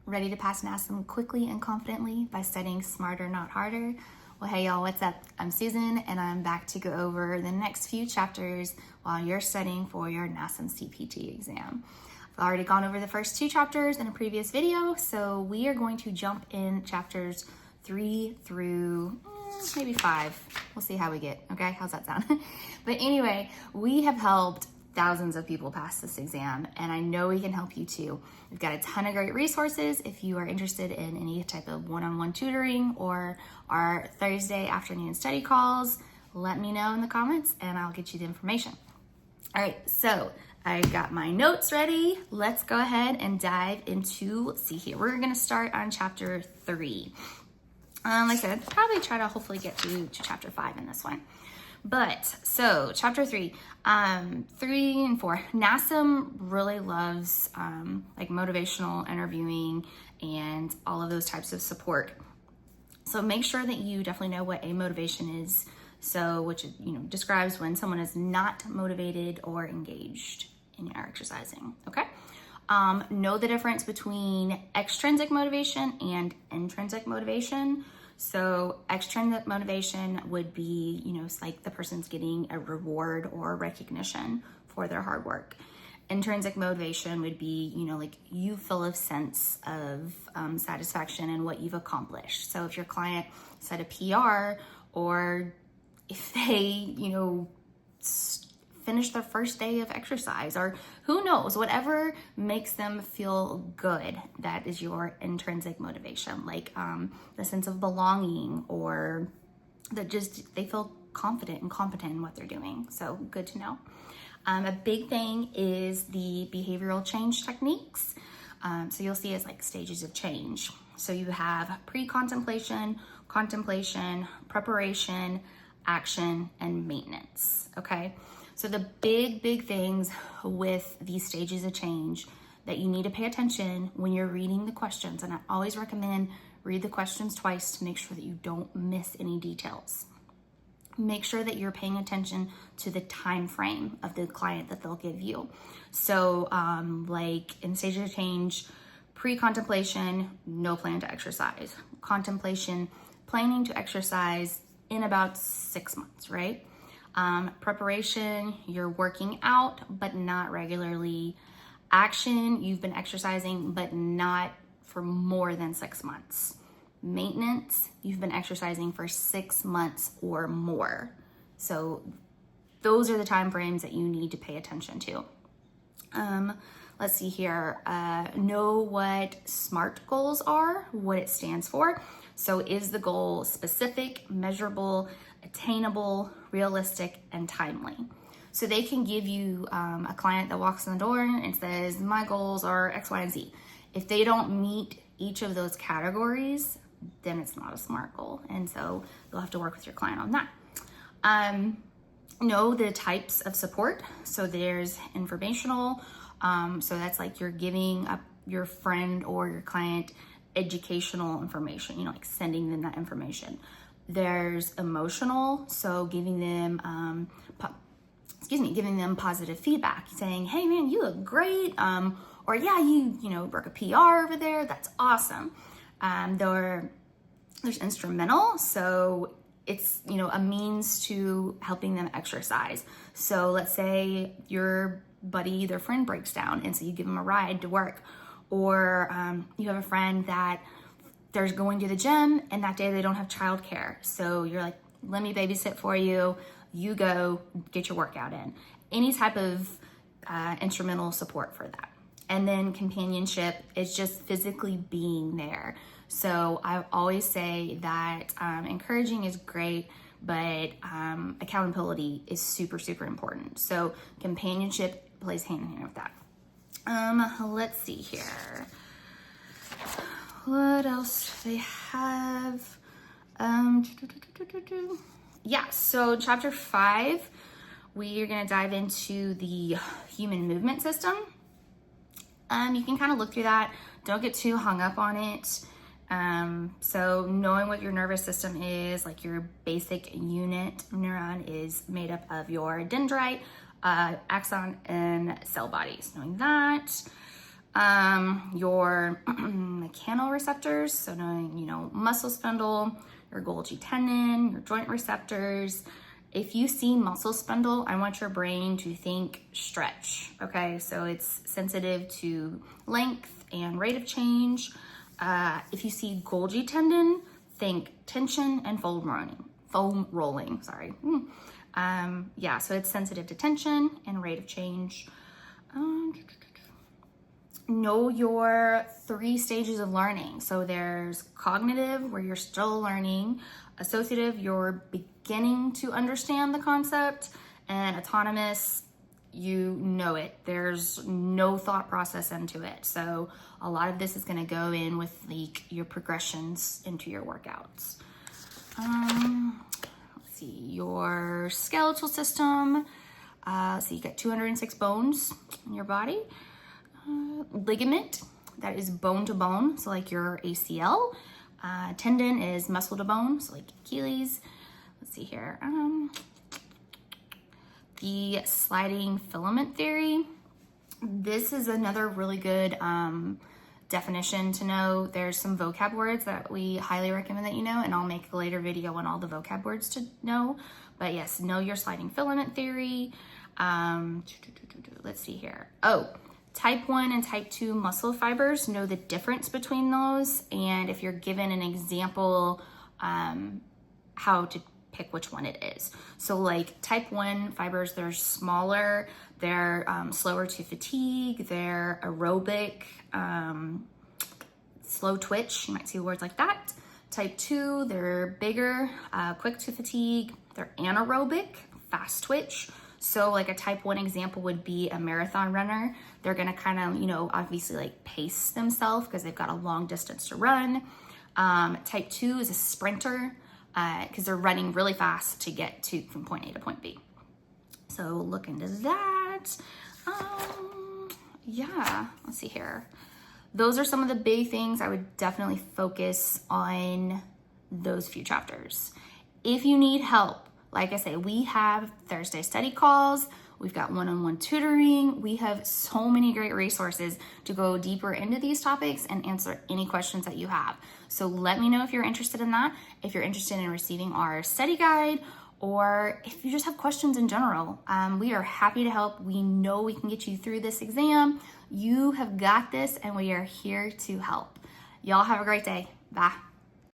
Ready to pass NASM quickly and confidently by studying smarter, not harder? Well, hey y'all, what's up? I'm Susan, and I'm back to go over the next few chapters while you're studying for your NASM CPT exam. I've already gone over the first two chapters in a previous video, so we are going to jump in chapters 3 through maybe 5. We'll see how we get, okay? How's that sound? But anyway, we have helped thousands of people pass this exam, and I know we can help you too. We've got a ton of great resources if you are interested in any type of one-on-one tutoring or our Thursday afternoon study calls. Let me know in the comments and I'll get you the information. All right, so I got my notes ready. Let's go ahead and dive into, let's see here. We're gonna start on chapter 3. Like I said, probably try to hopefully get to chapter 5 in this one. But so chapter 3, 3 and 4, NASM really loves like motivational interviewing and all of those types of support. So make sure that you definitely know what a motivation is. So which describes when someone is not motivated or engaged in your exercising. Okay. Know the difference between extrinsic motivation and intrinsic motivation. So extrinsic motivation would be, it's like the person's getting a reward or recognition for their hard work. Intrinsic motivation would be, like you feel a sense of satisfaction in what you've accomplished. So if your client set a PR, or if they, finish their first day of exercise, or who knows, whatever makes them feel good, that is your intrinsic motivation, like the sense of belonging, or that just they feel confident and competent in what they're doing. So good to know. A big thing is the behavioral change techniques. So you'll see it's like stages of change. So you have pre-contemplation, contemplation, preparation, action, and maintenance, okay? So the big things with these stages of change that you need to pay attention when you're reading the questions, and I always recommend read the questions twice to make sure that you don't miss any details. Make sure that you're paying attention to the time frame of the client that they'll give you. So like in stages of change, pre-contemplation, no plan to exercise. Contemplation, planning to exercise in about 6 months, right? Preparation, you're working out, but not regularly. Action, you've been exercising, but not for more than 6 months. Maintenance, you've been exercising for 6 months or more. So those are the time frames that you need to pay attention to. Let's see here. Know what SMART goals are, what it stands for. So is the goal specific, measurable, attainable, realistic, and timely? So they can give you a client that walks in the door and says, my goals are X, Y, and Z. If they don't meet each of those categories, then it's not a SMART goal. And so you'll have to work with your client on that. Know the types of support. So there's informational. So that's like you're giving up your friend or your client educational information, like sending them that information. There's emotional, so giving them, giving them positive feedback, saying, hey man, you look great, or yeah, you broke a PR over there, that's awesome. There's instrumental, so it's, a means to helping them exercise. So let's say your buddy, their friend breaks down, and so you give them a ride to work, or you have a friend that they're going to the gym and that day they don't have childcare. So you're like, let me babysit for you. You go get your workout in. Any type of instrumental support for that. And then companionship is just physically being there. So I always say that encouraging is great, but accountability is super important. So companionship plays hand in hand with that. Let's see here. What else do they have? Yeah, so chapter 5, we are gonna dive into the human movement system. You can kind of look through that. Don't get too hung up on it. So knowing what your nervous system is, like your basic unit neuron is made up of your dendrite, axon, and cell bodies. Knowing that. Your mechanoreceptors, so knowing, you know, muscle spindle, your Golgi tendon, your joint receptors. If you see muscle spindle, I want your brain to think stretch, okay? So it's sensitive to length and rate of change. If you see Golgi tendon, think tension and foam rolling, sorry. Yeah, so it's sensitive to tension and rate of change. Know your 3 stages of learning. So there's cognitive, where you're still learning, associative, you're beginning to understand the concept, and autonomous, you know it. There's no thought process into it. So a lot of this is going to go in with like your progressions into your workouts. Let's see, your skeletal system. So you got 206 bones in your body. Ligament, that is bone to bone, so like your ACL. Tendon is muscle to bone, so like Achilles. Let's see here. The sliding filament theory. This is another really good definition to know. There's some vocab words that we highly recommend that you know, and I'll make a later video on all the vocab words to know. But yes, know your sliding filament theory. Let's see here. Oh, type 1 and type 2 muscle fibers, know the difference between those, and if you're given an example, how to pick which one it is. So like type 1 fibers, they're smaller, they're slower to fatigue, they're aerobic, slow twitch, you might see words like that. Type 2, they're bigger, quick to fatigue, they're anaerobic, fast twitch. So like a type 1 example would be a marathon runner. They're gonna kind of, you know, obviously like pace themselves because they've got a long distance to run. Type 2 is a sprinter because they're running really fast to get to from point A to point B. So look into that. Yeah, let's see here. Those are some of the big things I would definitely focus on those few chapters. If you need help, like I say, we have Thursday study calls. We've got one-on-one tutoring. We have so many great resources to go deeper into these topics and answer any questions that you have. So let me know if you're interested in that, if you're interested in receiving our study guide, or if you just have questions in general. We are happy to help. We know we can get you through this exam. You have got this, and we are here to help. Y'all have a great day. Bye.